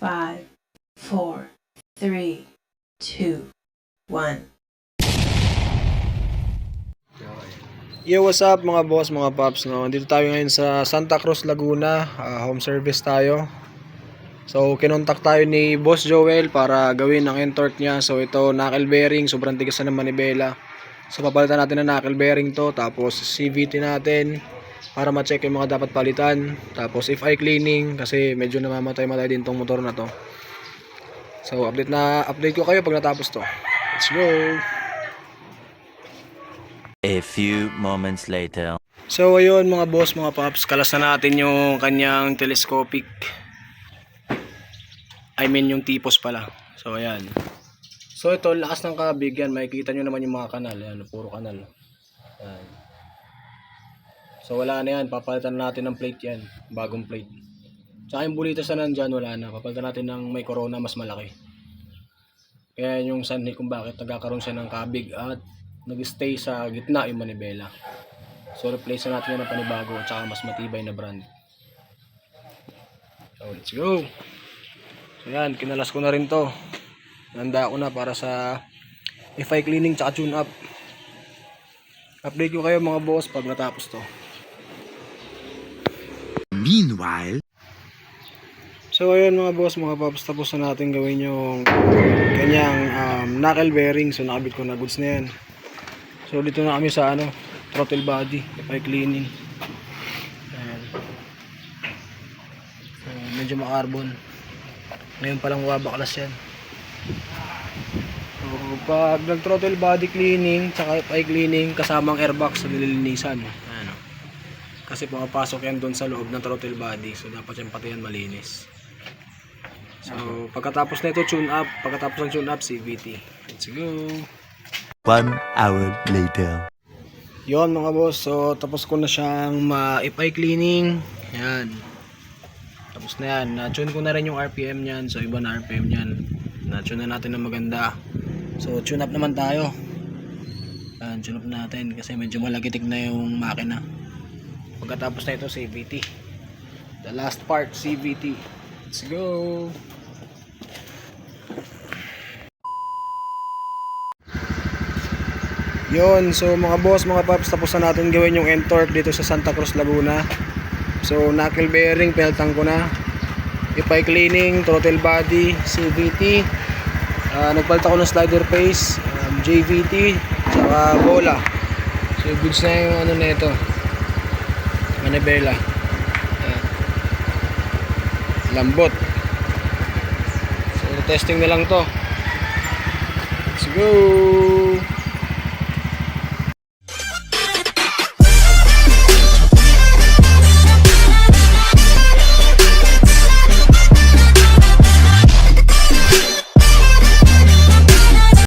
5, 4, 3, 2, 1. Yo, what's up mga boss, mga paps, no? Dito tayo ngayon sa Santa Cruz, Laguna. Home service tayo. So, kinontak tayo ni Boss Joel para gawin ang entork niya. So, ito, knuckle bearing. Sobrang tigas na ng manibela. So, papalitan natin ng knuckle bearing to. Tapos, CVT natin para ma-check yung mga dapat palitan. Tapos, FI cleaning kasi medyo namamatay-matay din tong motor na to. So, update ko kayo pag natapos to. Let's go! A few moments later. So ayun mga boss, mga paps, kalas na natin yung kanyang telescopic, yung tipos pala. So ayan. So ito, lakas ng kabig yan. Makikita nyo naman yung mga kanal. Ayan, puro kanal. Ayan. So wala na yan, papalitan natin ng plate yan. Bagong plate. Tsaka yung bulitas na nandyan, wala na. Papalitan natin ng may corona mas malaki. Kaya yung sanhi kung bakit nagkakaroon siya ng kabig at nag-stay sa gitna yung manibela. So replace na natin yan ng panibago at saka mas matibay na brand. So let's go. So yan, kinalas ko na rin to. Nanda ko na para sa FI cleaning tsaka tune up. Update ko kayo mga boss pag natapos to. Meanwhile, so ayun mga boss, mga paps, tapos na natin gawin yung kanyang knuckle bearing. So nakabit ko na, goods na yan. So dito na kami sa throttle body, FI cleaning. Ayan. So, medyo makarbon. Ngayon palang wabaklas yan. So pag nag throttle body cleaning tsaka FI cleaning kasamang airbox sa nililinisan. Ayan. Kasi pumapasok yan doon sa loob ng throttle body. So dapat yan pati yan malinis. So pagkatapos na ito tune up, pagkatapos ng tune up CVT. Let's go. 1 hour later. Yon mga boss, so tapos ko na siyang ma-FI cleaning. Yan. Tapos na yan. Na-tune ko na rin yung RPM niyan. So iba na RPM niyan. Na-tune na natin ng maganda. So tune up naman tayo. Yan, tune up natin kasi medyo malagitik na yung makina. Pagkatapos na ito CVT. The last part CVT. Let's go. Yon, so mga boss, mga paps, tapos na natin gawin yung entork dito sa Santa Cruz, Laguna. So knuckle bearing, peltang ko na. FI cleaning, throttle body, CVT. Nagpalta ko ng slider face, JVT, saka bola. So goods na yung na ito, manibela. Lambot. So testing na lang to. Let's go.